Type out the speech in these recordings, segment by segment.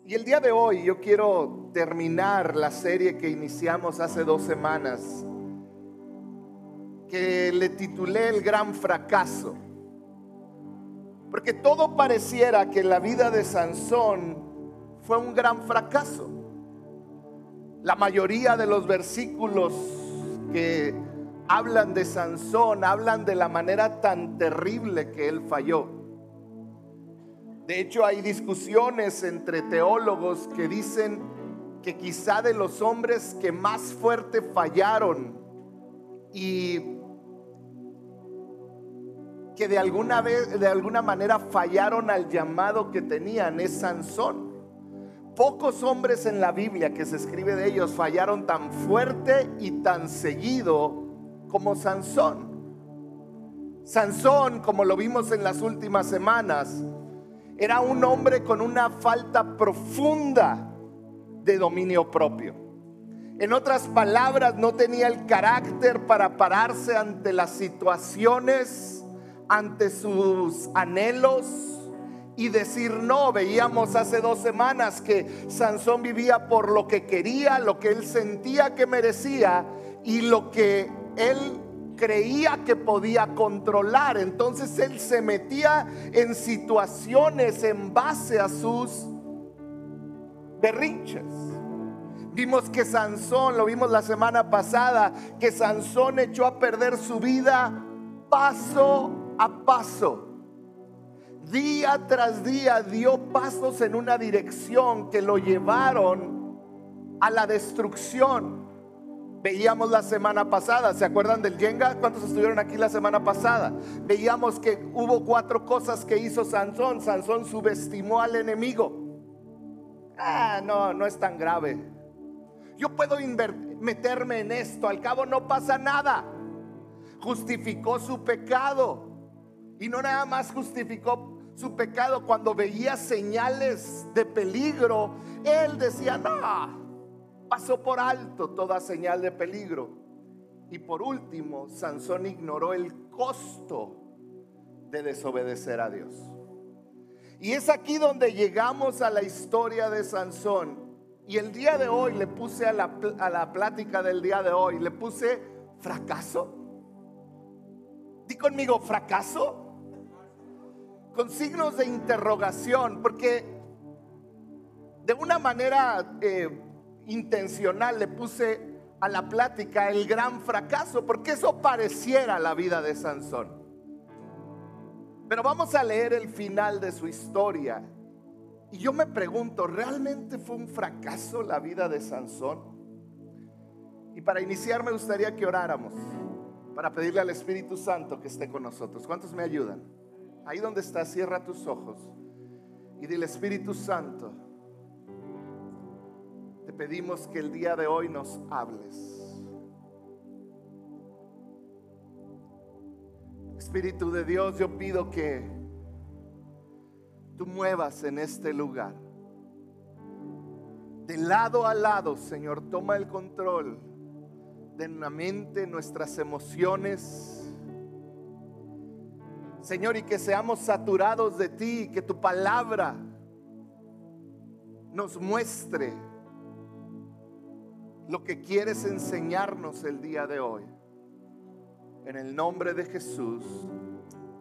Y el día de hoy yo quiero terminar la serie que iniciamos hace 2 semanas, que le titulé El Gran Fracaso. Porque todo pareciera que la vida de Sansón fue un gran fracaso. La mayoría de los versículos que hablan de Sansón hablan de la manera tan terrible que él falló. De hecho, hay discusiones entre teólogos que dicen que quizá de los hombres que más fuerte fallaron y que de alguna manera fallaron al llamado que tenían es Sansón. Pocos hombres en la Biblia que se escribe de ellos fallaron tan fuerte y tan seguido como Sansón. Sansón, como lo vimos en las últimas semanas, era un hombre con una falta profunda de dominio propio. En otras palabras, no tenía el carácter para pararse ante las situaciones, ante sus anhelos y decir no. Veíamos hace 2 semanas que Sansón vivía por lo que quería, lo que él sentía que merecía y lo que él creía que podía controlar. Entonces él se metía en situaciones en base a sus berrinches. Vimos que Sansón, lo vimos la semana pasada, que Sansón echó a perder su vida paso a paso. Día tras día dio pasos en una dirección que lo llevaron a la destrucción. Veíamos la semana pasada, ¿se acuerdan del Jenga? ¿Cuántos estuvieron aquí la semana pasada? Veíamos que hubo 4 cosas que hizo Sansón. Sansón subestimó al enemigo. No es tan grave. Yo puedo meterme en esto, al cabo no pasa nada. Justificó su pecado. Y no nada más justificó su pecado, cuando veía señales de peligro, él decía no. Pasó por alto toda señal de peligro. Y por último, Sansón ignoró el costo de desobedecer a Dios. Y es aquí donde llegamos a la historia de Sansón. Y el día de hoy le puse a la plática del día de hoy, le puse fracaso. Di conmigo, fracaso. Con signos de interrogación, porque de una manera intencional le puse a la plática el gran fracaso, porque eso pareciera la vida de Sansón. Pero vamos a leer el final de su historia y yo me pregunto, ¿realmente fue un fracaso la vida de Sansón? Y para iniciar me gustaría que oráramos, para pedirle al Espíritu Santo que esté con nosotros. ¿Cuántos me ayudan? Ahí donde estás, cierra tus ojos y dile: Espíritu Santo, te pedimos que el día de hoy nos hables. Espíritu de Dios, yo pido que tú muevas en este lugar. De lado a lado, Señor, toma el control de la mente, nuestras emociones, Señor, y que seamos saturados de ti, que tu palabra nos muestre lo que quieres enseñarnos el día de hoy. En el nombre de Jesús,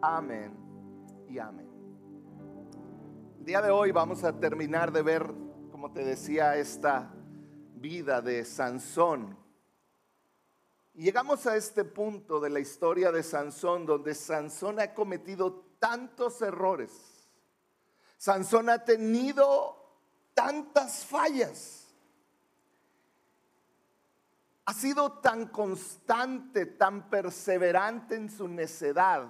amén y amén. El día de hoy vamos a terminar de ver, como te decía, esta vida de Sansón. Y llegamos a este punto de la historia de Sansón, donde Sansón ha cometido tantos errores. Sansón ha tenido tantas fallas. Ha sido tan constante, tan perseverante en su necedad,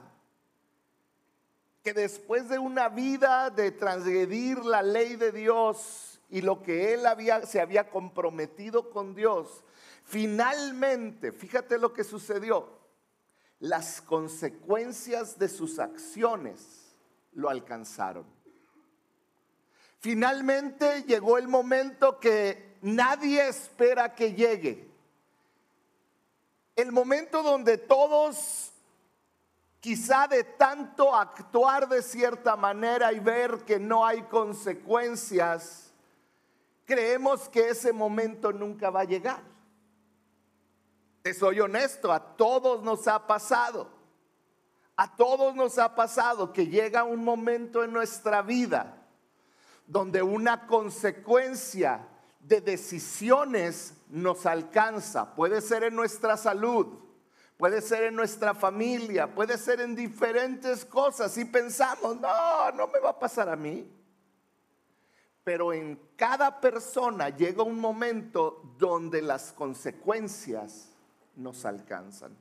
que después de una vida de transgredir la ley de Dios y lo que él se había comprometido con Dios, finalmente, fíjate lo que sucedió, las consecuencias de sus acciones lo alcanzaron. Finalmente llegó el momento que nadie espera que llegue. El momento donde todos, quizá de tanto actuar de cierta manera y ver que no hay consecuencias, creemos que ese momento nunca va a llegar. Te soy honesto, a todos nos ha pasado. A todos nos ha pasado que llega un momento en nuestra vida donde una consecuencia de decisiones nos alcanza. Puede ser en nuestra salud, puede ser en nuestra familia, puede ser en diferentes cosas. Y pensamos, no me va a pasar a mí. Pero en cada persona llega un momento donde las consecuencias nos alcanzan.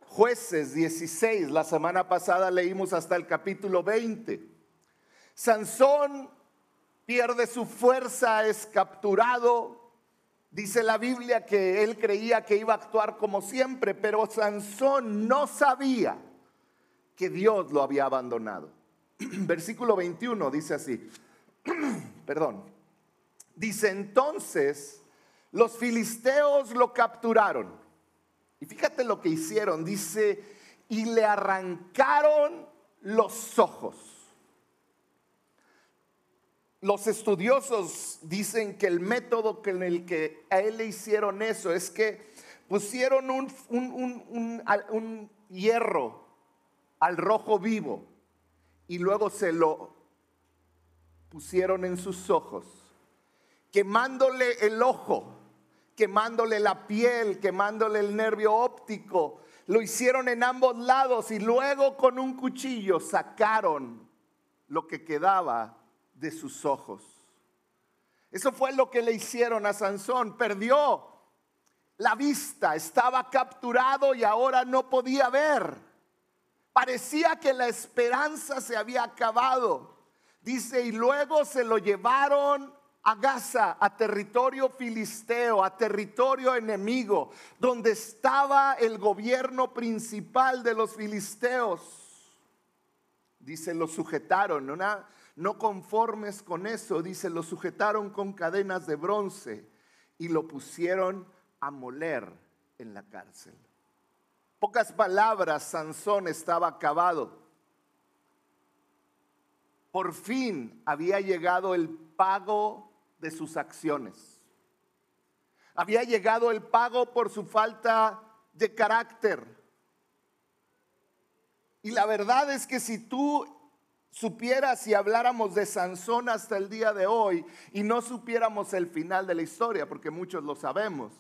Jueces 16, la semana pasada leímos hasta el capítulo 20. Sansón pierde su fuerza, es capturado. Dice la Biblia que él creía que iba a actuar como siempre, pero Sansón no sabía que Dios lo había abandonado. Versículo 21 dice así, dice: entonces los filisteos lo capturaron. Y fíjate lo que hicieron, dice, y le arrancaron los ojos. Los estudiosos dicen que el método en el que a él le hicieron eso es que pusieron un hierro al rojo vivo y luego se lo pusieron en sus ojos, quemándole el ojo, quemándole la piel, quemándole el nervio óptico. Lo hicieron en ambos lados y luego con un cuchillo sacaron lo que quedaba de sus ojos. Eso fue lo que le hicieron a Sansón. Perdió la vista, estaba capturado y ahora no podía ver. Parecía que la esperanza se había acabado. Dice, y luego se lo llevaron a Gaza, a territorio filisteo, a territorio enemigo, donde estaba el gobierno principal de los filisteos. Dice, lo sujetaron, no conformes con eso, dice, lo sujetaron con cadenas de bronce y lo pusieron a moler en la cárcel. Pocas palabras, Sansón estaba acabado. Por fin había llegado el pago de sus acciones. Había llegado el pago por su falta de carácter. Y la verdad es que si tú supieras y habláramos de Sansón hasta el día de hoy y no supiéramos el final de la historia, porque muchos lo sabemos,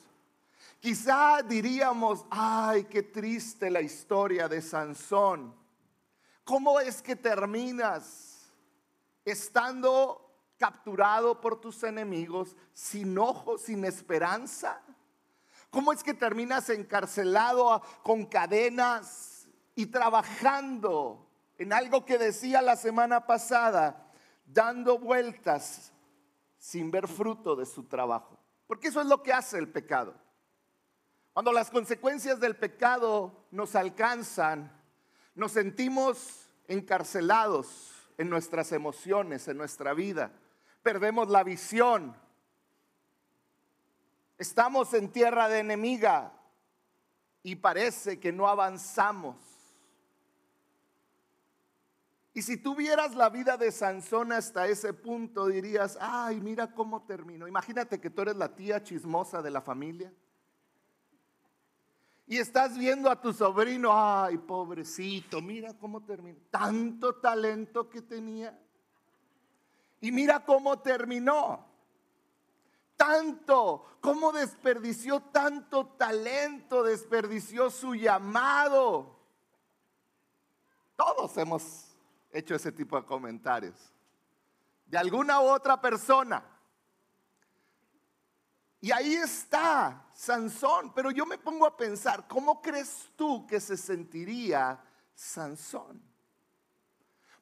quizá diríamos, ay, qué triste la historia de Sansón. ¿Cómo es que terminas estando capturado por tus enemigos, sin ojos, sin esperanza? ¿Cómo es que terminas encarcelado con cadenas y trabajando en algo que decía la semana pasada, dando vueltas sin ver fruto de su trabajo? Porque eso es lo que hace el pecado. Cuando las consecuencias del pecado nos alcanzan, nos sentimos encarcelados en nuestras emociones, en nuestra vida. Perdemos la visión. Estamos en tierra de enemiga y parece que no avanzamos. Y si tú vieras la vida de Sansón hasta ese punto, dirías, ay, mira cómo terminó. Imagínate que tú eres la tía chismosa de la familia y estás viendo a tu sobrino, ay, pobrecito, mira cómo terminó. Tanto talento que tenía. Y mira cómo terminó. Cómo desperdició tanto talento, desperdició su llamado. Todos hemos hecho ese tipo de comentarios de alguna u otra persona. Y ahí está Sansón. Pero yo me pongo a pensar, ¿cómo crees tú que se sentiría Sansón?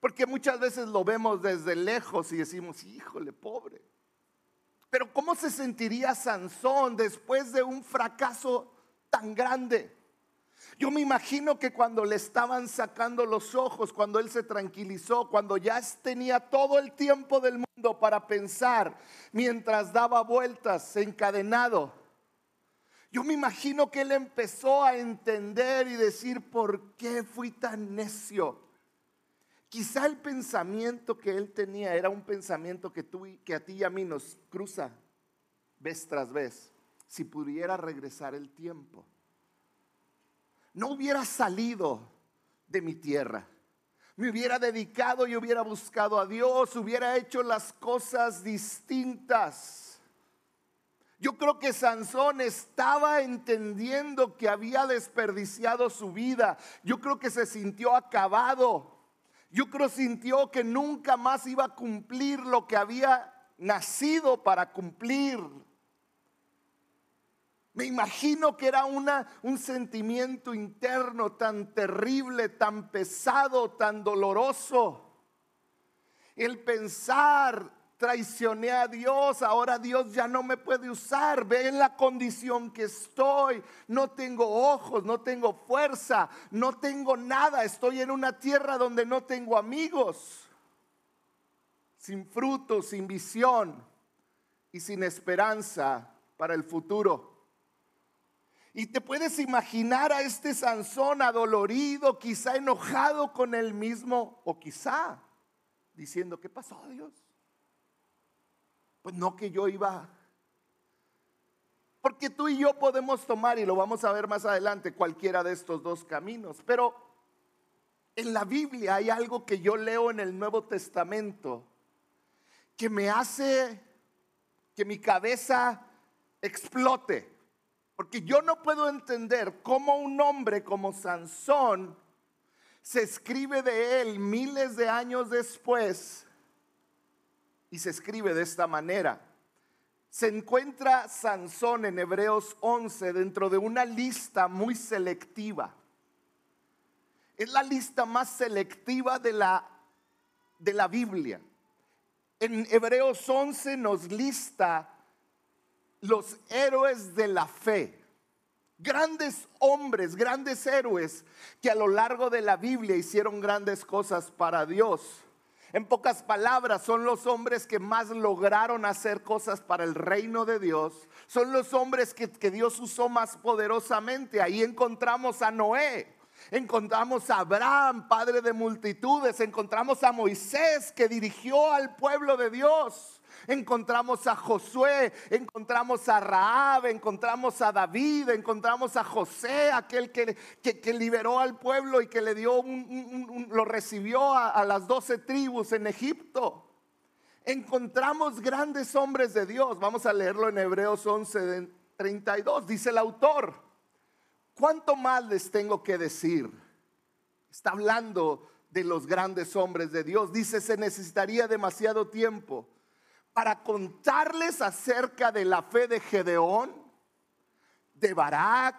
Porque muchas veces lo vemos desde lejos y decimos, híjole, pobre. Pero ¿cómo se sentiría Sansón después de un fracaso tan grande? Yo me imagino que cuando le estaban sacando los ojos, cuando él se tranquilizó, cuando ya tenía todo el tiempo del mundo para pensar, mientras daba vueltas encadenado, yo me imagino que él empezó a entender y decir, ¿por qué fui tan necio? Quizá el pensamiento que él tenía era un pensamiento que a ti y a mí nos cruza vez tras vez. Si pudiera regresar el tiempo, no hubiera salido de mi tierra, me hubiera dedicado y hubiera buscado a Dios, hubiera hecho las cosas distintas. Yo creo que Sansón estaba entendiendo que había desperdiciado su vida. Yo creo que se sintió acabado. Yo creo que sintió que nunca más iba a cumplir lo que había nacido para cumplir. Me imagino que era un sentimiento interno tan terrible, tan pesado, tan doloroso. El pensar, traicioné a Dios, ahora Dios ya no me puede usar. Ve en la condición que estoy. No tengo ojos, no tengo fuerza, no tengo nada. Estoy en una tierra donde no tengo amigos. Sin fruto, sin visión y sin esperanza para el futuro. Y te puedes imaginar a este Sansón adolorido, quizá enojado con él mismo, o quizá diciendo: ¿qué pasó, Dios? Pues no, que yo iba. Porque tú y yo podemos tomar, y lo vamos a ver más adelante, cualquiera de estos dos caminos. Pero en la Biblia hay algo que yo leo en el Nuevo Testamento que me hace que mi cabeza explote. Porque yo no puedo entender cómo un hombre como Sansón, se escribe de él miles de años después y se escribe de esta manera. Se encuentra Sansón en Hebreos 11 dentro de una lista muy selectiva. Es la lista más selectiva de la Biblia. En Hebreos 11 nos lista los héroes de la fe, grandes hombres, grandes héroes que a lo largo de la Biblia hicieron grandes cosas para Dios. En pocas palabras, son los hombres que más lograron hacer cosas para el reino de Dios. Son los hombres que Dios usó más poderosamente. Ahí encontramos a Noé, encontramos a Abraham, padre de multitudes, encontramos a Moisés, que dirigió al pueblo de Dios. Encontramos a Josué, encontramos a Rahab, encontramos a David, encontramos a José, aquel que liberó al pueblo y que le dio lo recibió a las 12 tribus en Egipto. Encontramos grandes hombres de Dios. Vamos a leerlo en Hebreos 11:32. Dice el autor: ¿cuánto más les tengo que decir? Está hablando de los grandes hombres de Dios. Dice: se necesitaría demasiado tiempo para contarles acerca de la fe de Gedeón, de Barak,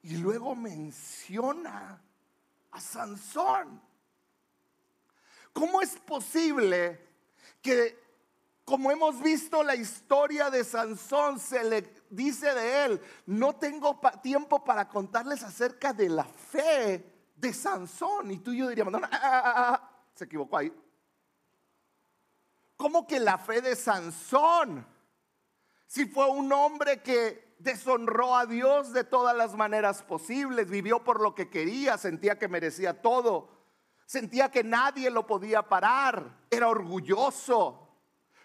y luego menciona a Sansón. ¿Cómo es posible que, como hemos visto la historia de Sansón, se le dice de él: no tengo tiempo para contarles acerca de la fe de Sansón? Y tú y yo diríamos: no, se equivocó ahí. ¿Cómo que la fe de Sansón? Si fue un hombre que deshonró a Dios de todas las maneras posibles, vivió por lo que quería, sentía que merecía todo, sentía que nadie lo podía parar, era orgulloso.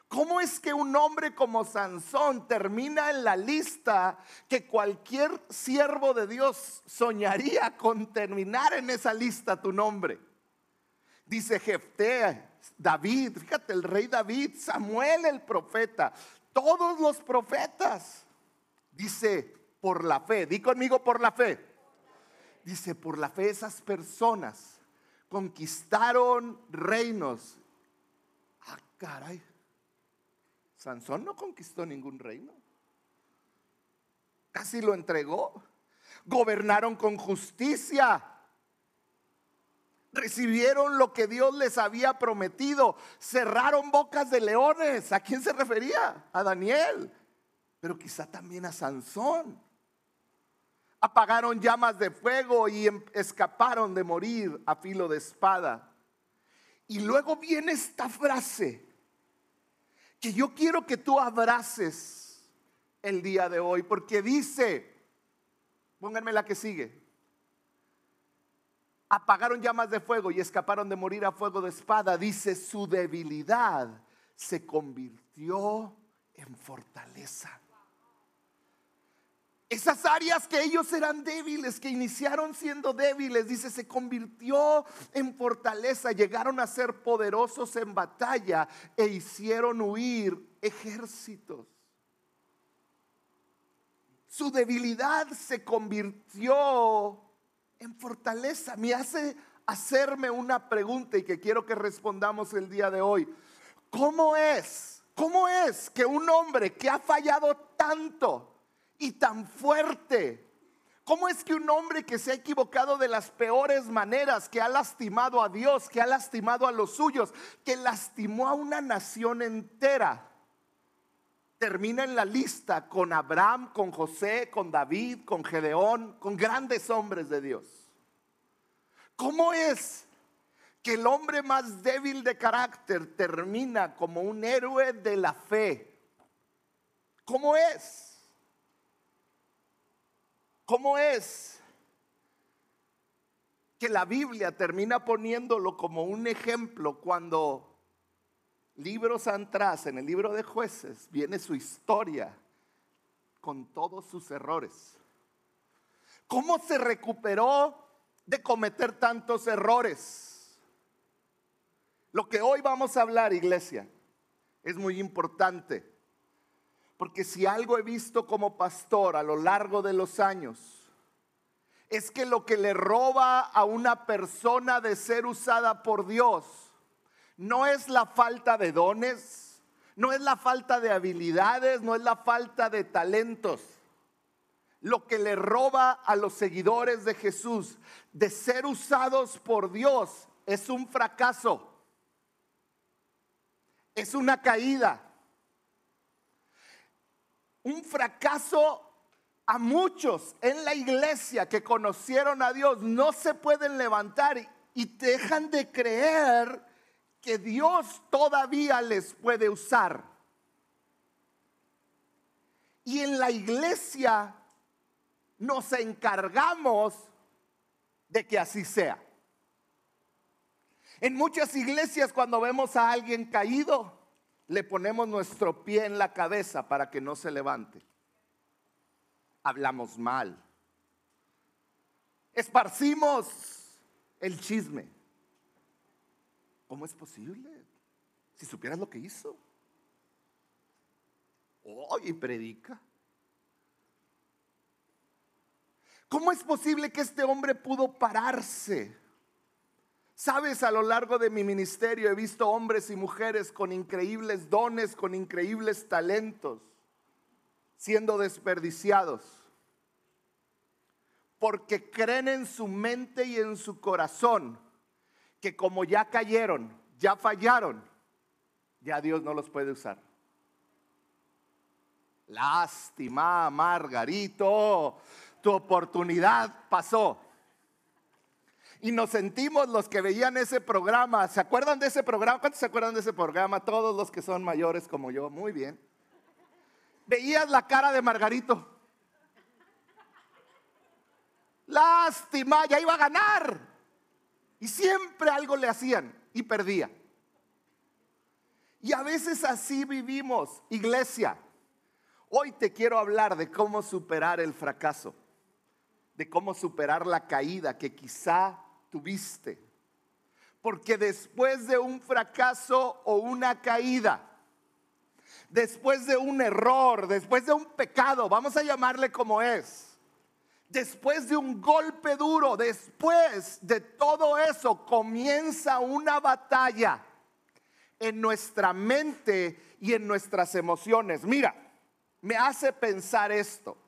¿Cómo es que un hombre como Sansón termina en la lista que cualquier siervo de Dios soñaría con terminar en esa lista tu nombre? Dice Jefté, David, fíjate, el rey David, Samuel el profeta, todos los profetas. Dice: por la fe, di conmigo, por la fe. Dice: por la fe esas personas conquistaron reinos. Ah, caray, Sansón no conquistó ningún reino, casi lo entregó. Gobernaron con justicia, recibieron lo que Dios les había prometido, cerraron bocas de leones. ¿A quién se refería? A Daniel, pero quizá también a Sansón. Apagaron llamas de fuego y escaparon de morir a filo de espada. Y luego viene esta frase que yo quiero que tú abraces el día de hoy, porque dice, pónganme la que sigue: apagaron llamas de fuego y escaparon de morir a fuego de espada. Dice, su debilidad se convirtió en fortaleza. Esas áreas que ellos eran débiles, que iniciaron siendo débiles, dice, se convirtió en fortaleza. Llegaron a ser poderosos en batalla e hicieron huir ejércitos. Su debilidad se convirtió en fortaleza. Me hace hacerme una pregunta y que quiero que respondamos el día de hoy. ¿Cómo es que un hombre que ha fallado tanto y tan fuerte, cómo es que un hombre que se ha equivocado de las peores maneras, que ha lastimado a Dios, que ha lastimado a los suyos, que lastimó a una nación entera, termina en la lista con Abraham, con José, con David, con Gedeón, con grandes hombres de Dios? ¿Cómo es que el hombre más débil de carácter termina como un héroe de la fe? ¿Cómo es? ¿Cómo es que la Biblia termina poniéndolo como un ejemplo cuando libros atrás, en el libro de Jueces, viene su historia con todos sus errores? ¿Cómo se recuperó de cometer tantos errores? Lo que hoy vamos a hablar, iglesia, es muy importante. Porque si algo he visto como pastor a lo largo de los años, es que lo que le roba a una persona de ser usada por Dios no es la falta de dones, no es la falta de habilidades, no es la falta de talentos. Lo que le roba a los seguidores de Jesús de ser usados por Dios es un fracaso, es una caída. Un fracaso. A muchos en la iglesia que conocieron a Dios no se pueden levantar y dejan de creer que Dios todavía les puede usar. Y en la iglesia nos encargamos de que así sea. En muchas iglesias, cuando vemos a alguien caído, le ponemos nuestro pie en la cabeza para que no se levante. Hablamos mal. Esparcimos el chisme. ¿Cómo es posible? Si supieras lo que hizo. Y predica. ¿Cómo es posible que este hombre pudo pararse? Sabes, a lo largo de mi ministerio he visto hombres y mujeres con increíbles dones, con increíbles talentos, siendo desperdiciados, porque creen en su mente y en su corazón que como ya cayeron, ya fallaron, ya Dios no los puede usar. Lástima, Margarito, tu oportunidad pasó. Y nos sentimos los que veían ese programa. ¿Se acuerdan de ese programa? ¿Cuántos se acuerdan de ese programa? Todos los que son mayores como yo. Muy bien. Veías la cara de Margarito. Lástima, ya iba a ganar. Y siempre algo le hacían y perdía. Y a veces así vivimos, iglesia. Hoy te quiero hablar de cómo superar el fracaso, de cómo superar la caída que quizá tuviste. Porque después de un fracaso o una caída, después de un error, después de un pecado, vamos a llamarle como es, después de un golpe duro, después de todo eso, comienza una batalla en nuestra mente y en nuestras emociones. Mira, me hace pensar esto.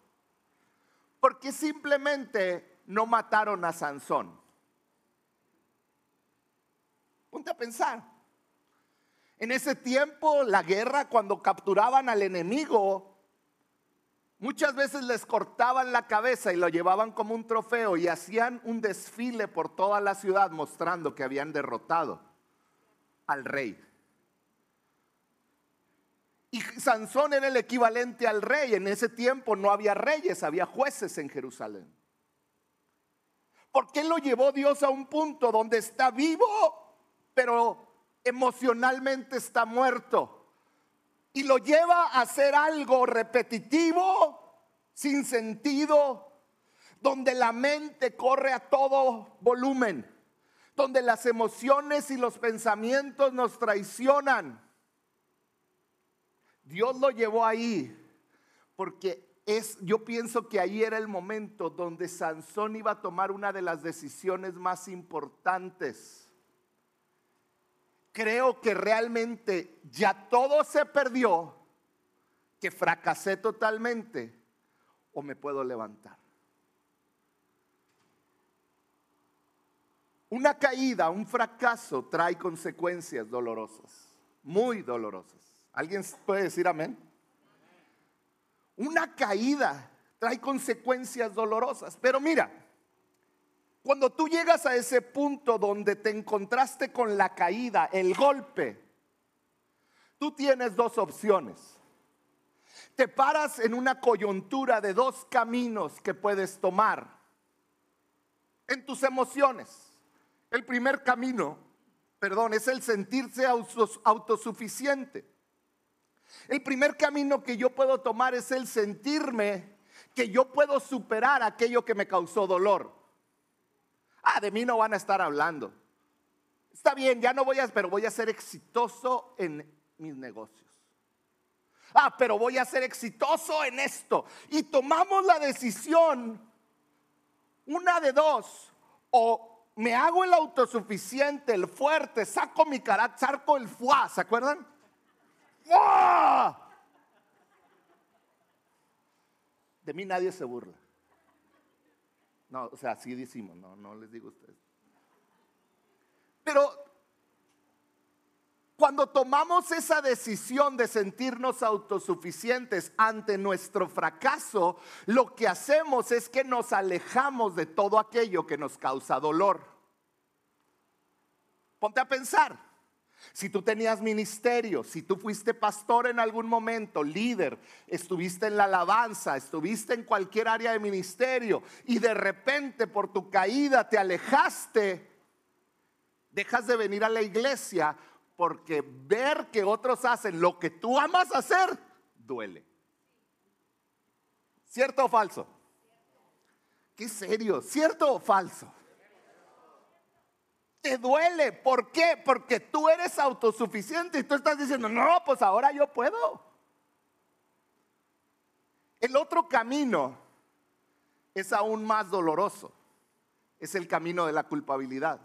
¿Por qué simplemente no mataron a Sansón? Ponte a pensar. En ese tiempo, la guerra, cuando capturaban al enemigo, muchas veces les cortaban la cabeza y lo llevaban como un trofeo y hacían un desfile por toda la ciudad mostrando que habían derrotado al rey. Y Sansón era el equivalente al rey. En ese tiempo no había reyes, había jueces en Jerusalén. ¿Por qué lo llevó Dios a un punto donde está vivo, pero emocionalmente está muerto? Y lo lleva a hacer algo repetitivo, sin sentido, donde la mente corre a todo volumen, donde las emociones y los pensamientos nos traicionan. Dios lo llevó ahí porque yo pienso que ahí era el momento donde Sansón iba a tomar una de las decisiones más importantes. Creo que realmente ya todo se perdió, que fracasé totalmente, o me puedo levantar. Una caída, un fracaso trae consecuencias dolorosas, muy dolorosas. ¿Alguien puede decir amén? Una caída trae consecuencias dolorosas. Pero mira, cuando tú llegas a ese punto donde te encontraste con la caída, el golpe, tú tienes dos opciones. Te paras en una coyuntura de dos caminos que puedes tomar en tus emociones. El primer camino, es el sentirse autosuficiente. El primer camino que yo puedo tomar es el sentirme que yo puedo superar aquello que me causó dolor. De mí no van a estar hablando. Está bien, ya no pero voy a ser exitoso en mis negocios. Pero voy a ser exitoso en esto. Y tomamos la decisión, una de dos: o me hago el autosuficiente, el fuerte, saco mi carácter, saco el fuá, ¿se acuerdan? ¡Fuá! De mí nadie se burla. No, o sea, así decimos, no les digo a ustedes. Pero cuando tomamos esa decisión de sentirnos autosuficientes ante nuestro fracaso, lo que hacemos es que nos alejamos de todo aquello que nos causa dolor. Ponte a pensar. Si tú tenías ministerio, si tú fuiste pastor en algún momento, líder, estuviste en la alabanza, estuviste en cualquier área de ministerio y de repente por tu caída te alejaste, dejas de venir a la iglesia porque ver que otros hacen lo que tú amas hacer duele. ¿Cierto o falso? ¿Qué serio? ¿Cierto o falso? Te duele. ¿Por qué? Porque tú eres autosuficiente y tú estás diciendo, no, pues ahora yo puedo. El otro camino es aún más doloroso. Es el camino de la culpabilidad.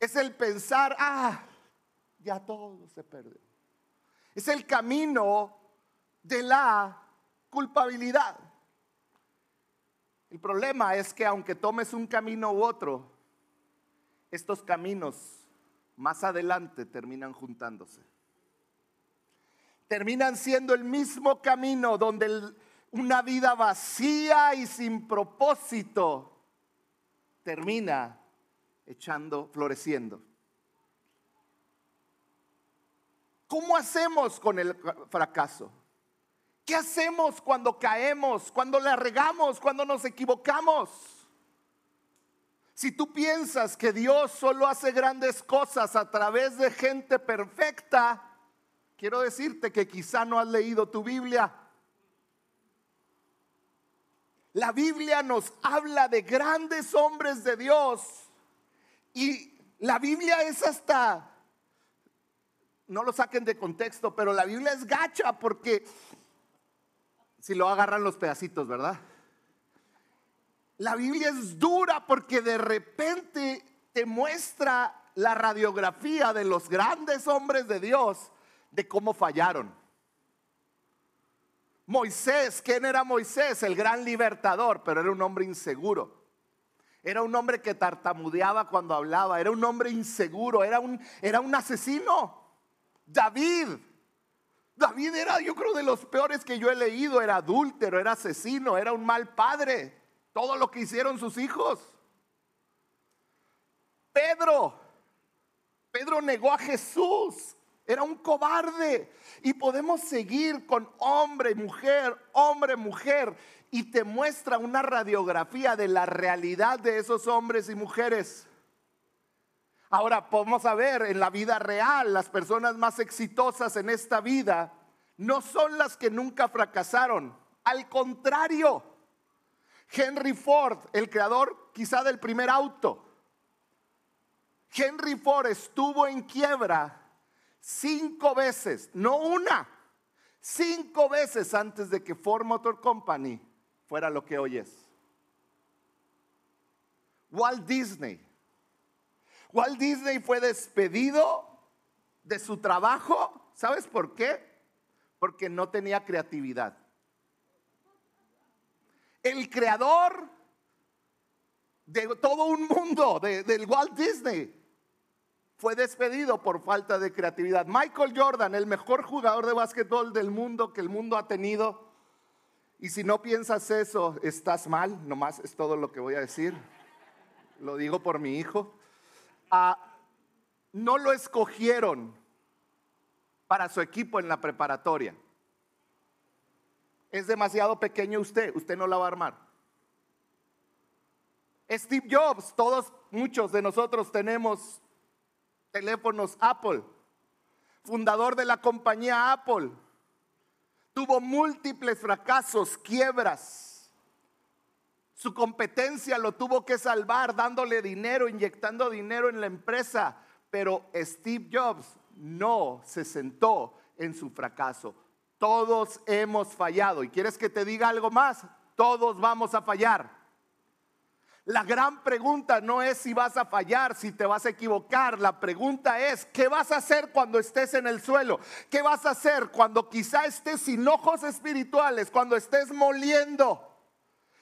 Es el pensar, ya todo se perdió. Es el camino de la culpabilidad. El problema es que aunque tomes un camino u otro, estos caminos más adelante terminan juntándose. Terminan siendo el mismo camino donde una vida vacía y sin propósito termina floreciendo. ¿Cómo hacemos con el fracaso? ¿Qué hacemos cuando caemos, cuando la regamos, cuando nos equivocamos? Si tú piensas que Dios solo hace grandes cosas a través de gente perfecta, quiero decirte que quizá no has leído tu Biblia. La Biblia nos habla de grandes hombres de Dios y la Biblia es hasta, no lo saquen de contexto, pero la Biblia es gacha porque si lo agarran los pedacitos, ¿verdad? La Biblia es dura porque de repente te muestra la radiografía de los grandes hombres de Dios, de cómo fallaron. Moisés, ¿quién era Moisés? El gran libertador, pero era un hombre inseguro. Era un hombre que tartamudeaba cuando hablaba, era un hombre inseguro, era un asesino. David era, yo creo, de los peores que yo he leído. Era adúltero, era asesino, era un mal padre. Todo lo que hicieron sus hijos. Pedro negó a Jesús Era un cobarde. Y podemos seguir con hombre, mujer. Y te muestra una radiografía de la realidad de esos hombres y mujeres. Ahora podemos ver en la vida real, las personas más exitosas en esta vida no son las que nunca fracasaron. Al contrario, Henry Ford, el creador quizá del primer auto. Henry Ford estuvo en quiebra 5 veces, no una, 5 veces antes de que Ford Motor Company fuera lo que hoy es. Walt Disney fue despedido de su trabajo. ¿Sabes por qué? Porque no tenía creatividad. El creador de todo un mundo, del Walt Disney, fue despedido por falta de creatividad. Michael Jordan, el mejor jugador de básquetbol del mundo que el mundo ha tenido. Y si no piensas eso, estás mal. Nomás es todo lo que voy a decir. Lo digo por mi hijo. No lo escogieron para su equipo en la preparatoria. Es demasiado pequeño usted no la va a armar. Steve Jobs, muchos de nosotros tenemos teléfonos Apple. Fundador de la compañía Apple. Tuvo múltiples fracasos, quiebras. Su competencia lo tuvo que salvar dándole dinero, inyectando dinero en la empresa. Pero Steve Jobs no se sentó en su fracaso. Todos hemos fallado. ¿Y quieres que te diga algo más? Todos vamos a fallar. La gran pregunta no es si vas a fallar, si te vas a equivocar. La pregunta es, ¿qué vas a hacer cuando estés en el suelo? ¿Qué vas a hacer cuando quizá estés sin ojos espirituales? Cuando estés moliendo.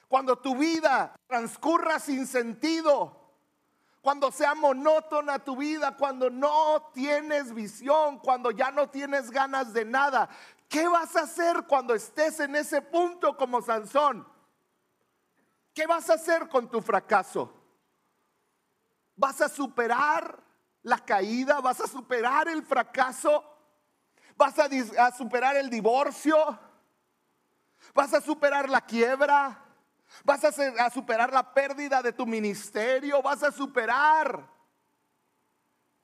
Cuando tu vida transcurra sin sentido. Cuando sea monótona tu vida. Cuando no tienes visión. Cuando ya no tienes ganas de nada. ¿Qué vas a hacer cuando estés en ese punto como Sansón? ¿Qué vas a hacer con tu fracaso? ¿Vas a superar la caída? ¿Vas a superar el fracaso? ¿Vas a superar el divorcio? ¿Vas a superar la quiebra? ¿Vas a superar la pérdida de tu ministerio? ¿Vas a superar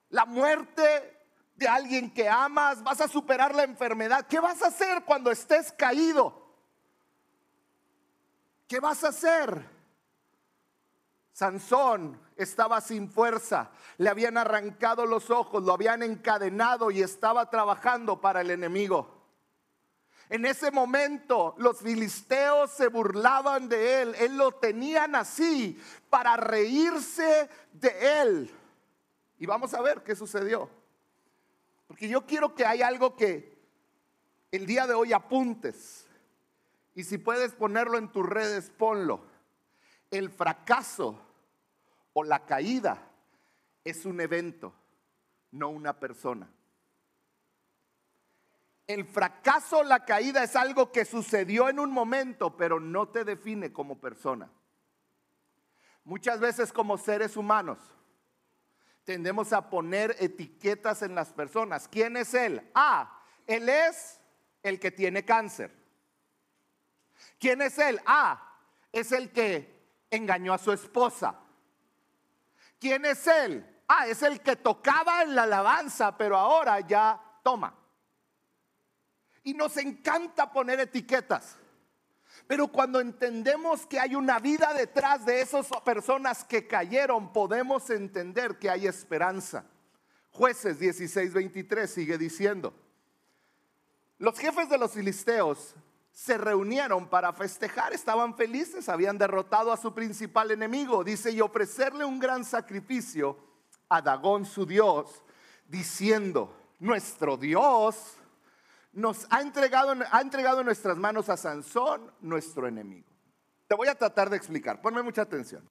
la muerte de alguien que amas? ¿Vas a superar la enfermedad? ¿Qué vas a hacer cuando estés caído? ¿Qué vas a hacer? Sansón estaba sin fuerza, le habían arrancado los ojos, lo habían encadenado y estaba trabajando para el enemigo. En ese momento los filisteos se burlaban de él lo tenían así para reírse de él. Y vamos a ver qué sucedió. Porque yo quiero que hay algo que el día de hoy apuntes. Y si puedes ponerlo en tus redes, ponlo. El fracaso o la caída es un evento, no una persona. El fracaso o la caída es algo que sucedió en un momento, pero no te define como persona. Muchas veces como seres humanos tendemos a poner etiquetas en las personas. ¿Quién es él? Él es el que tiene cáncer. ¿Quién es él? Es el que engañó a su esposa. ¿Quién es él? Es el que tocaba en la alabanza, pero ahora ya toma. Y nos encanta poner etiquetas. Pero cuando entendemos que hay una vida detrás de esas personas que cayeron, podemos entender que hay esperanza. Jueces 16:23 sigue diciendo: los jefes de los filisteos se reunieron para festejar, estaban felices, habían derrotado a su principal enemigo. Dice, y ofrecerle un gran sacrificio a Dagón su dios, diciendo, nuestro Dios nos ha entregado en nuestras manos a Sansón, nuestro enemigo. Te voy a tratar de explicar, ponme mucha atención.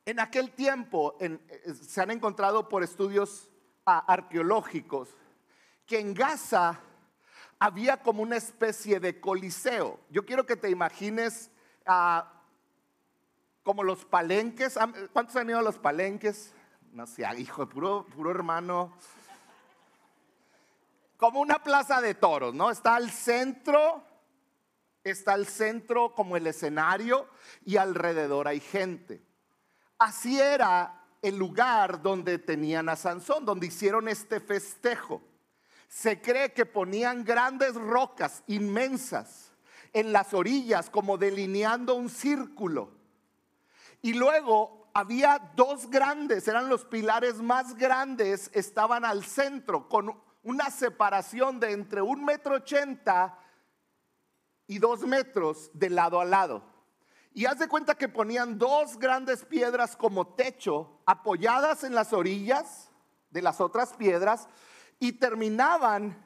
En aquel tiempo se han encontrado por estudios arqueológicos que en Gaza había como una especie de coliseo. Yo quiero que te imagines como los palenques. ¿Cuántos han ido a los palenques? No sé, hijo, puro hermano como una plaza de toros, ¿no? Está al centro como el escenario y alrededor hay gente. Así era el lugar donde tenían a Sansón, donde hicieron este festejo. Se cree que ponían grandes rocas inmensas en las orillas, como delineando un círculo. Y luego había dos grandes, eran los pilares más grandes, estaban al centro, con una separación de entre 1,80 m y 2 metros de lado a lado. Y haz de cuenta que ponían dos grandes piedras como techo, apoyadas en las orillas de las otras piedras, y terminaban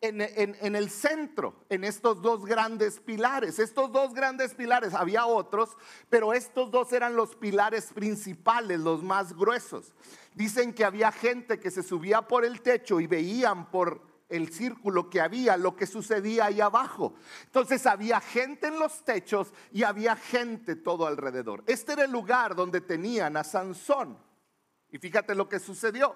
en el centro, en estos dos grandes pilares. Estos dos grandes pilares, había otros, pero estos dos eran los pilares principales, los más gruesos. Dicen que había gente que se subía por el techo y veían por el círculo que había lo que sucedía ahí abajo. Entonces había gente en los techos y había gente todo alrededor. Este era el lugar donde tenían a Sansón. Y fíjate lo que sucedió.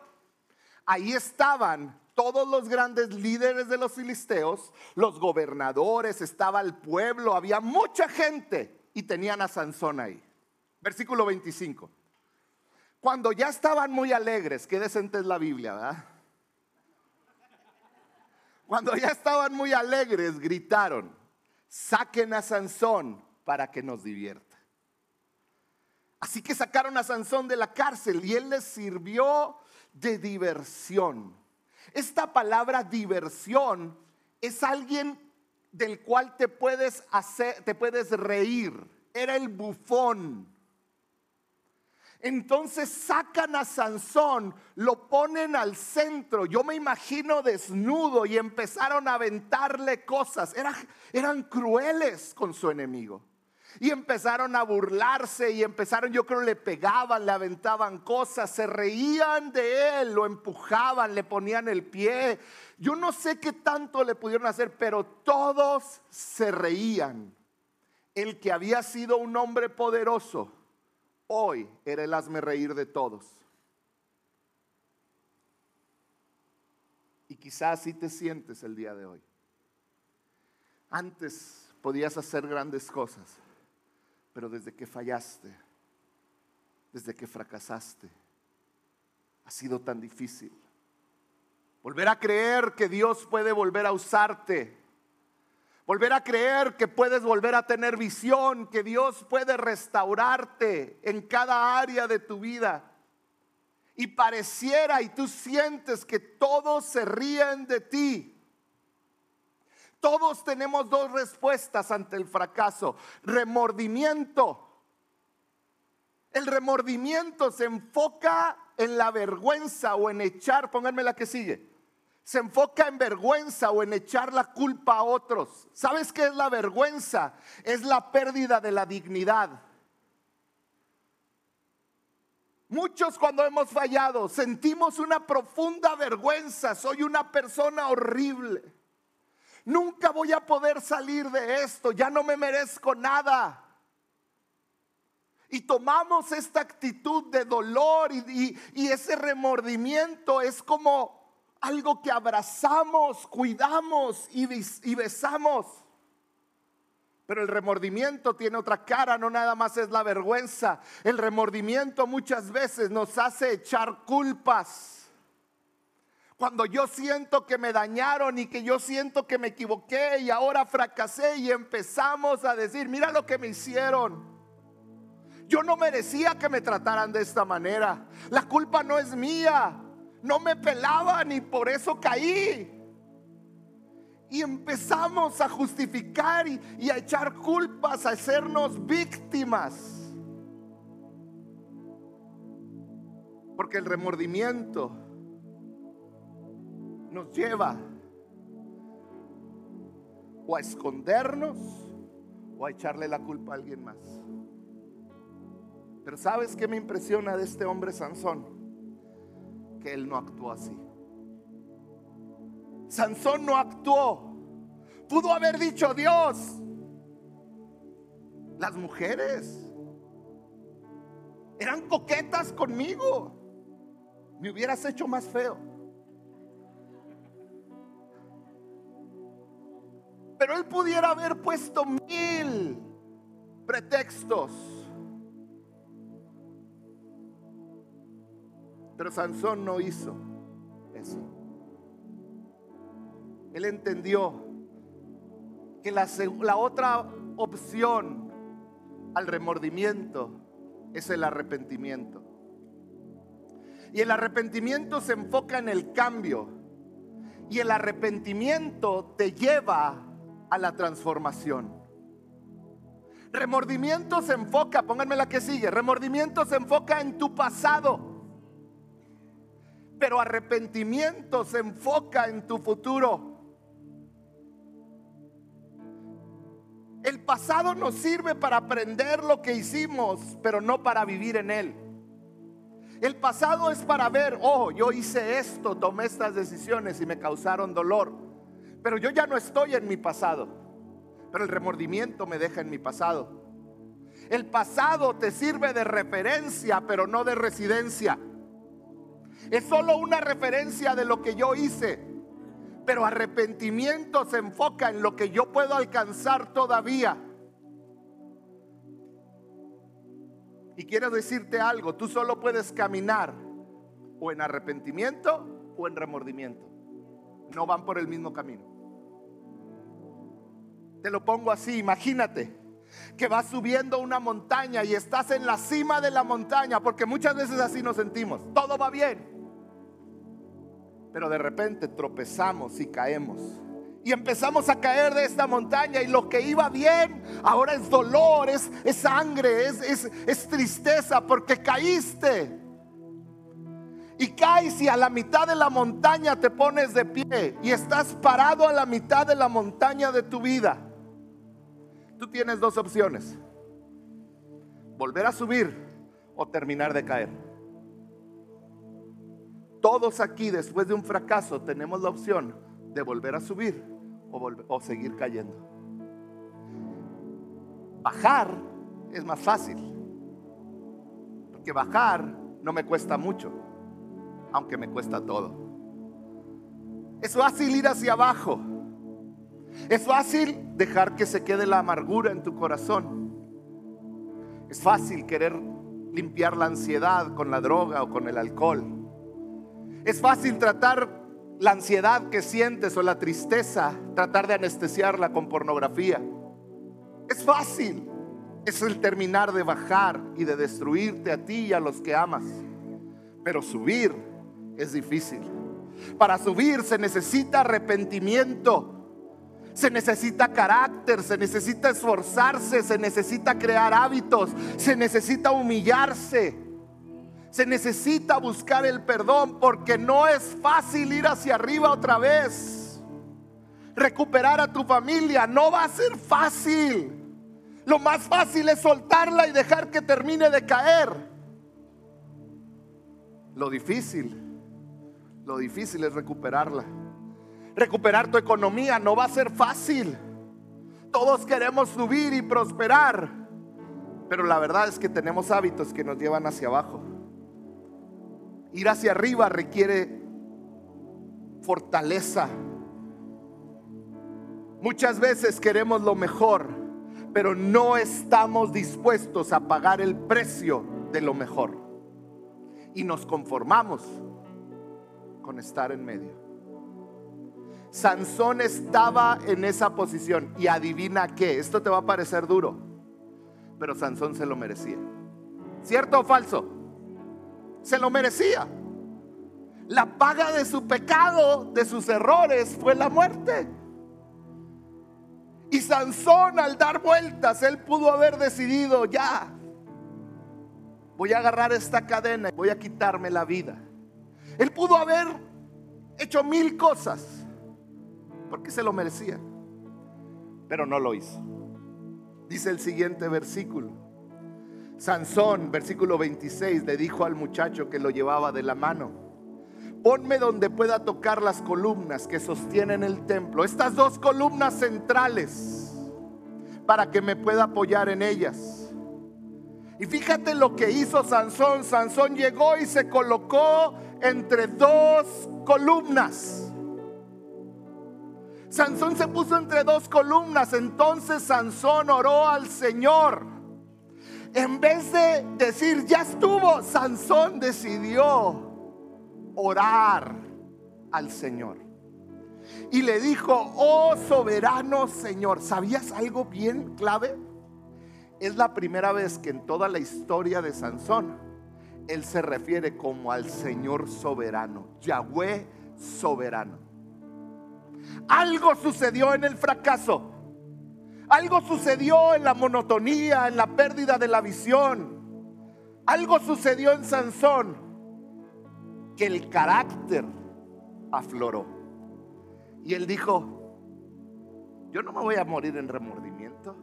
Ahí estaban todos los grandes líderes de los filisteos, los gobernadores, estaba el pueblo, había mucha gente y tenían a Sansón ahí. Versículo 25. Cuando ya estaban muy alegres, qué decente es la Biblia, ¿verdad? Cuando ya estaban muy alegres, gritaron: saquen a Sansón para que nos divierta. Así que sacaron a Sansón de la cárcel y él les sirvió de diversión. Esta palabra diversión es alguien del cual te puedes reír. Era el bufón. Entonces sacan a Sansón, lo ponen al centro. Yo me imagino desnudo y empezaron a aventarle cosas. Eran crueles con su enemigo. Y empezaron a burlarse y yo creo le pegaban, le aventaban cosas, se reían de él, lo empujaban, le ponían el pie. Yo no sé qué tanto le pudieron hacer, pero todos se reían. El que había sido un hombre poderoso, hoy era el hazmerreír de todos. Y quizás así te sientes el día de hoy. Antes podías hacer grandes cosas, pero desde que fallaste, desde que fracasaste, ha sido tan difícil volver a creer que Dios puede volver a usarte, volver a creer que puedes volver a tener visión, que Dios puede restaurarte en cada área de tu vida. Y pareciera y tú sientes que todos se ríen de ti. Todos tenemos dos respuestas ante el fracaso: remordimiento. El remordimiento se enfoca en la vergüenza o en echar, pónganme la que sigue. Se enfoca en vergüenza o en echar la culpa a otros. ¿Sabes qué es la vergüenza? Es la pérdida de la dignidad. Muchos cuando hemos fallado sentimos una profunda vergüenza. Soy una persona horrible. Nunca voy a poder salir de esto, ya no me merezco nada. Y tomamos esta actitud de dolor y ese remordimiento es como algo que abrazamos, cuidamos y besamos. Pero el remordimiento tiene otra cara, no nada más es la vergüenza. El remordimiento muchas veces nos hace echar culpas. Cuando yo siento que me dañaron y que yo siento que me equivoqué y ahora fracasé y empezamos a decir: mira lo que me hicieron. Yo no merecía que me trataran de esta manera. La culpa no es mía. No me pelaban y por eso caí. Y empezamos a justificar y a echar culpas, a hacernos víctimas. Porque el remordimiento nos lleva o a escondernos o a echarle la culpa a alguien más. Pero ¿sabes qué me impresiona de este hombre Sansón? Que él no actuó así. Sansón no actuó. Pudo haber dicho: Dios, las mujeres eran coquetas conmigo, me hubieras hecho más feo. Pero él pudiera haber puesto 1000 pretextos. Pero Sansón no hizo eso. Él entendió que la otra opción al remordimiento es el arrepentimiento. Y el arrepentimiento se enfoca en el cambio. Y el arrepentimiento te lleva a la transformación. Remordimiento se enfoca, pónganme la que sigue. Remordimiento se enfoca en tu pasado. Pero arrepentimiento se enfoca en tu futuro. El pasado nos sirve para aprender lo que hicimos, pero no para vivir en él. El pasado es para ver, oh, yo hice esto, tomé estas decisiones y me causaron dolor, pero yo ya no estoy en mi pasado. Pero el remordimiento me deja en mi pasado. El pasado te sirve de referencia, pero no de residencia. Es solo una referencia de lo que yo hice. Pero arrepentimiento se enfoca en lo que yo puedo alcanzar todavía. Y quiero decirte algo, tú solo puedes caminar o en arrepentimiento o en remordimiento. No van por el mismo camino. Te lo pongo así, imagínate que vas subiendo una montaña y estás en la cima de la montaña, porque muchas veces así nos sentimos, todo va bien, pero de repente tropezamos y caemos. Y empezamos a caer de esta montaña y lo que iba bien ahora es dolor, es sangre, es tristeza porque caíste. Y caes y a la mitad de la montaña te pones de pie y estás parado a la mitad de la montaña de tu vida. Tú tienes dos opciones: volver a subir o terminar de caer. Todos aquí después de un fracaso tenemos la opción de volver a subir o seguir cayendo. Bajar es más fácil, porque bajar no me cuesta mucho, aunque me cuesta todo. Es fácil ir hacia abajo. Es fácil dejar que se quede la amargura en tu corazón. Es fácil querer limpiar la ansiedad con la droga o con el alcohol. Es fácil tratar la ansiedad que sientes o la tristeza, tratar de anestesiarla con pornografía. Es fácil. Es el terminar de bajar y de destruirte a ti y a los que amas. Pero subir es difícil. Para subir se necesita arrepentimiento. Se necesita carácter, se necesita esforzarse, se necesita crear hábitos, se necesita humillarse, se necesita buscar el perdón, porque no es fácil ir hacia arriba otra vez. Recuperar a tu familia no va a ser fácil. Lo más fácil es soltarla y dejar que termine de caer. Lo difícil es recuperarla. Recuperar tu economía no va a ser fácil. Todos queremos subir y prosperar, pero la verdad es que tenemos hábitos que nos llevan hacia abajo. Ir hacia arriba requiere fortaleza. Muchas veces queremos lo mejor, pero no estamos dispuestos a pagar el precio de lo mejor. Y nos conformamos con estar en medio. Sansón estaba en esa posición. Y adivina qué, esto te va a parecer duro, pero Sansón se lo merecía. ¿Cierto o falso? Se lo merecía. La paga de su pecado, de sus errores, fue la muerte. Y Sansón, al dar vueltas, él pudo haber decidido: ya, voy a agarrar esta cadena y voy a quitarme la vida. Él pudo haber hecho 1000 cosas, porque se lo merecía, pero no lo hizo. Dice el siguiente versículo: Sansón, versículo 26, le dijo al muchacho que lo llevaba de la mano: ponme donde pueda tocar las columnas que sostienen el templo, estas 2 columnas centrales, para que me pueda apoyar en ellas. Y fíjate lo que hizo Sansón. Sansón llegó y se colocó entre 2 columnas. Sansón se puso entre dos columnas. Entonces Sansón oró al Señor. En vez de decir ya estuvo, Sansón decidió orar al Señor. Y le dijo: oh soberano Señor. ¿Sabías algo bien clave? Es la primera vez que en toda la historia de Sansón él se refiere como al Señor soberano, Yahweh soberano. Algo sucedió en el fracaso. Algo sucedió en la monotonía, en la pérdida de la visión. Algo sucedió en Sansón, que el carácter afloró. Y él dijo: yo no me voy a morir en remordimiento.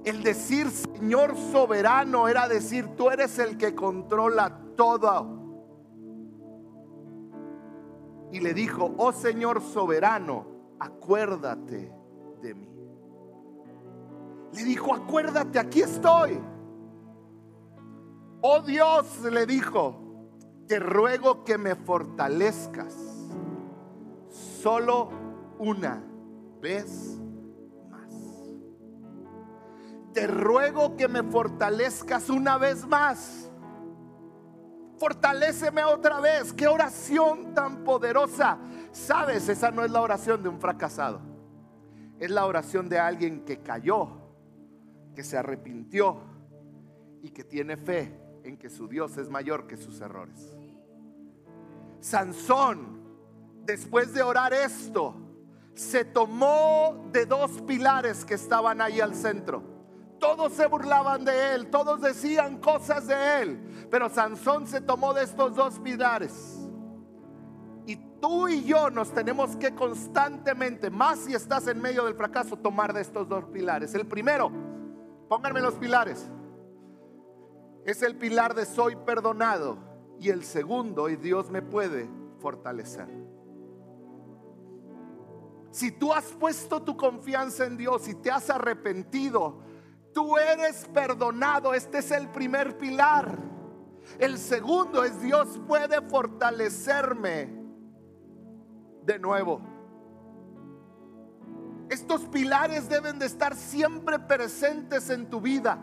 El decir Señor soberano era decir: tú eres el que controla todo. Y le dijo: oh Señor soberano, acuérdate de mí. Le dijo: acuérdate, aquí estoy. Oh Dios, le dijo, te ruego que me fortalezcas solo una vez más. Te ruego que me fortalezcas una vez más. Fortaléceme otra vez. Qué oración tan poderosa. Sabes, esa no es la oración de un fracasado. Es la oración de alguien que cayó, que se arrepintió y que tiene fe en que su Dios es mayor que sus errores. Sansón, después de orar esto, se tomó de dos pilares que estaban ahí al centro. Todos se burlaban de él, todos decían cosas de él, pero Sansón se tomó de estos dos pilares. Y tú y yo nos tenemos que constantemente, más si estás en medio del fracaso, tomar de estos dos pilares. El primero, pónganme los pilares, es el pilar de soy perdonado. Y el segundo, y Dios me puede fortalecer. Si tú has puesto tu confianza en Dios y te has arrepentido, tú eres perdonado. Este es el primer pilar. El segundo es: Dios puede fortalecerme de nuevo. Estos pilares deben de estar siempre presentes en tu vida.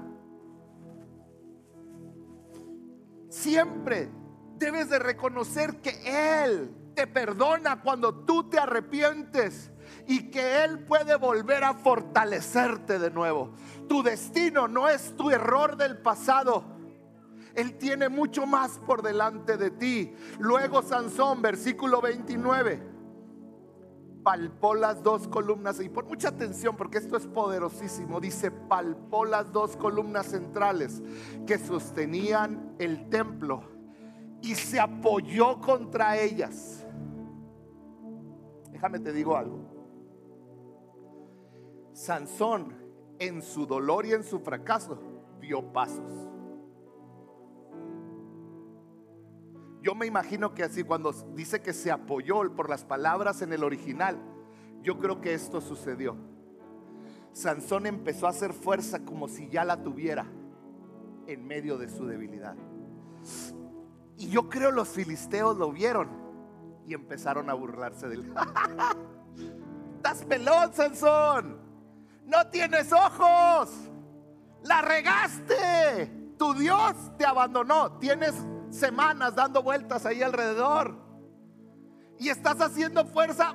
Siempre debes de reconocer que Él te perdona cuando tú te arrepientes y que Él puede volver a fortalecerte de nuevo. Tu destino no es tu error del pasado. Él tiene mucho más por delante de ti. Luego Sansón, versículo 29, palpó las dos columnas. Y pon mucha atención porque esto es poderosísimo. Dice: palpó las dos columnas centrales que sostenían el templo y se apoyó contra ellas. Déjame te digo algo. Sansón, en su dolor y en su fracaso, vio pasos. Yo me imagino que así, cuando dice que se apoyó por las palabras en el original, yo creo que esto sucedió. Sansón empezó a hacer fuerza como si ya la tuviera en medio de su debilidad. Y yo creo los filisteos lo vieron y empezaron a burlarse de él. Estás pelón, Sansón, no tienes ojos, la regaste, tu Dios te abandonó, tienes semanas dando vueltas ahí alrededor y estás haciendo fuerza.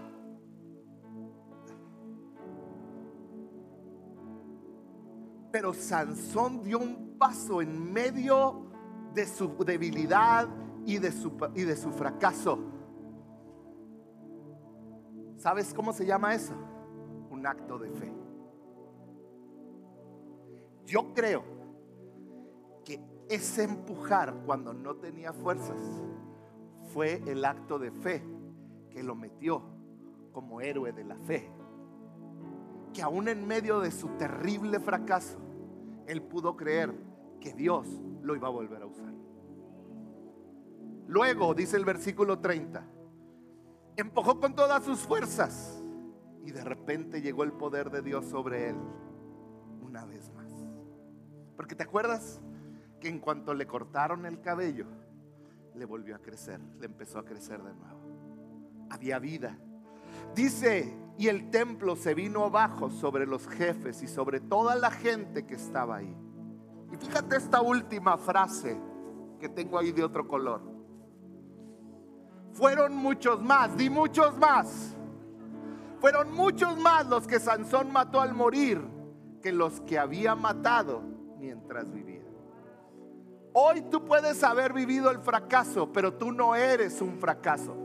Pero Sansón dio un paso en medio de su debilidad y de su fracaso. ¿Sabes cómo se llama eso? Un acto de fe. Yo creo que ese empujar cuando no tenía fuerzas fue el acto de fe que lo metió como héroe de la fe. Que aún en medio de su terrible fracaso, él pudo creer que Dios lo iba a volver a usar. Luego dice el versículo 30, empujó con todas sus fuerzas y de repente llegó el poder de Dios sobre él una vez más. Porque te acuerdas que en cuanto le cortaron el cabello, le volvió a crecer, le empezó a crecer de nuevo. Había vida. Dice, y el templo se vino abajo sobre los jefes y sobre toda la gente que estaba ahí. Y fíjate esta última frase que tengo ahí de otro color. Fueron muchos más, di muchos más. Fueron muchos más los que Sansón mató al morir que los que había matado mientras vivía. Hoy tú puedes haber vivido el fracaso, pero tú no eres un fracaso.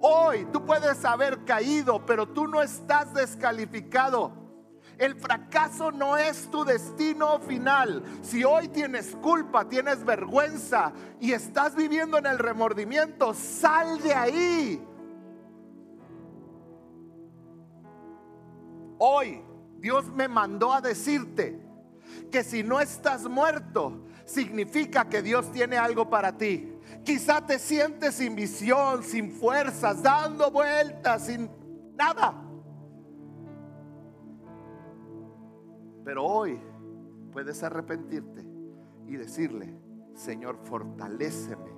Hoy tú puedes haber caído, pero tú no estás descalificado. El fracaso no es tu destino final. Si hoy tienes culpa, tienes vergüenza y estás viviendo en el remordimiento, sal de ahí. Hoy Dios me mandó a decirte que si no estás muerto, significa que Dios tiene algo para ti. Quizá te sientes sin visión, sin fuerzas, dando vueltas, sin nada. Pero hoy puedes arrepentirte y decirle: Señor, fortaléceme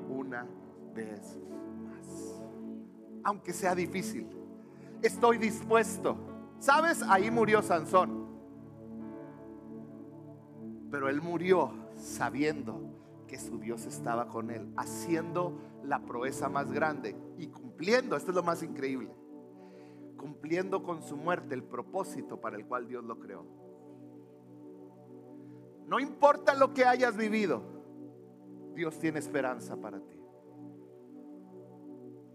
una vez más. Aunque sea difícil, estoy dispuesto. ¿Sabes? Ahí murió Sansón. Pero él murió sabiendo que su Dios estaba con él, haciendo la proeza más grande y cumpliendo, esto es lo más increíble, cumpliendo con su muerte el propósito para el cual Dios lo creó. No importa lo que hayas vivido, Dios tiene esperanza para ti.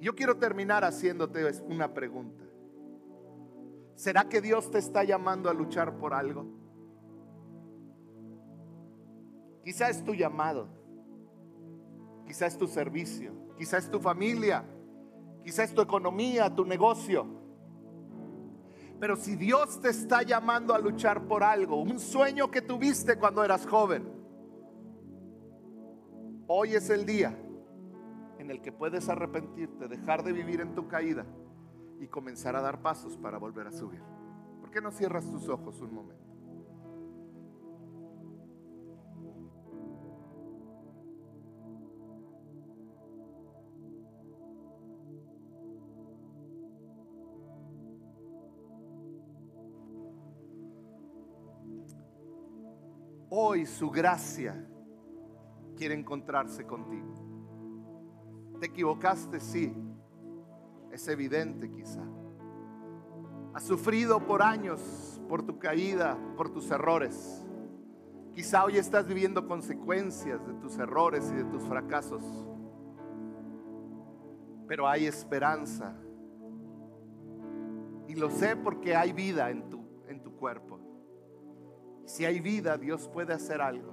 Yo quiero terminar haciéndote una pregunta. ¿Será que Dios te está llamando a luchar por algo? Quizá es tu llamado, quizá es tu servicio, quizá es tu familia, quizá es tu economía, tu negocio. Pero si Dios te está llamando a luchar por algo, un sueño que tuviste cuando eras joven, hoy es el día en el que puedes arrepentirte, dejar de vivir en tu caída y comenzar a dar pasos para volver a subir. ¿Por qué no cierras tus ojos un momento? Hoy su gracia quiere encontrarse contigo. ¿Te equivocaste? Sí. Es evidente quizá. Has sufrido por años por tu caída, por tus errores. Quizá hoy estás viviendo consecuencias de tus errores y de tus fracasos. Pero hay esperanza. Y lo sé porque hay vida en tu cuerpo. Si hay vida, Dios puede hacer algo.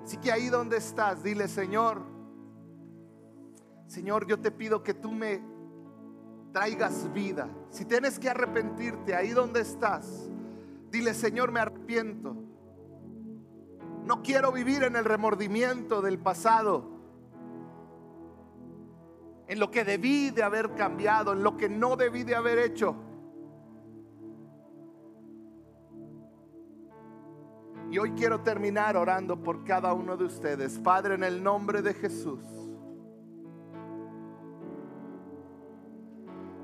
Así que ahí donde estás, dile: Señor, yo te pido que tú me traigas vida. Si tienes que arrepentirte, ahí donde estás, dile: Señor, me arrepiento. No quiero vivir en el remordimiento del pasado, en lo que debí de haber cambiado, en lo que no debí de haber hecho. Y hoy quiero terminar orando por cada uno de ustedes. Padre, en el nombre de Jesús,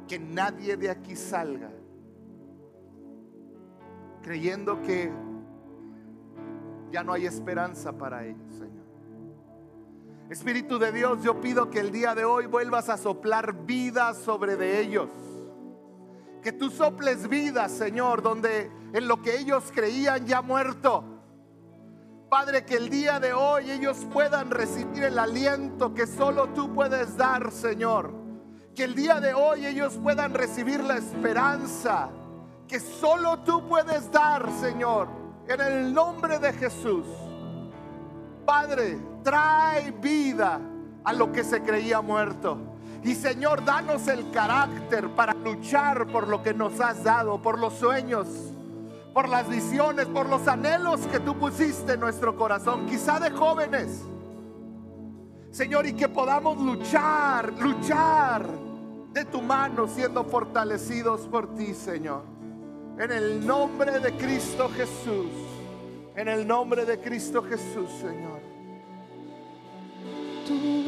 que nadie de aquí salga creyendo que ya no hay esperanza para ellos, Señor. Espíritu de Dios, yo pido que el día de hoy vuelvas a soplar vida sobre de ellos. Que tú soples vida, Señor, donde en lo que ellos creían ya muerto. Padre, que el día de hoy ellos puedan recibir el aliento que solo tú puedes dar, Señor. Que el día de hoy ellos puedan recibir la esperanza que solo tú puedes dar, Señor, en el nombre de Jesús. Padre, trae vida a lo que se creía muerto. Y Señor, danos el carácter para luchar por lo que nos has dado, por los sueños, por las visiones, por los anhelos que tú pusiste en nuestro corazón, quizá de jóvenes, Señor, y que podamos luchar de tu mano, siendo fortalecidos por ti, Señor. En el nombre de Cristo Jesús, en el nombre de Cristo Jesús, Señor. Tú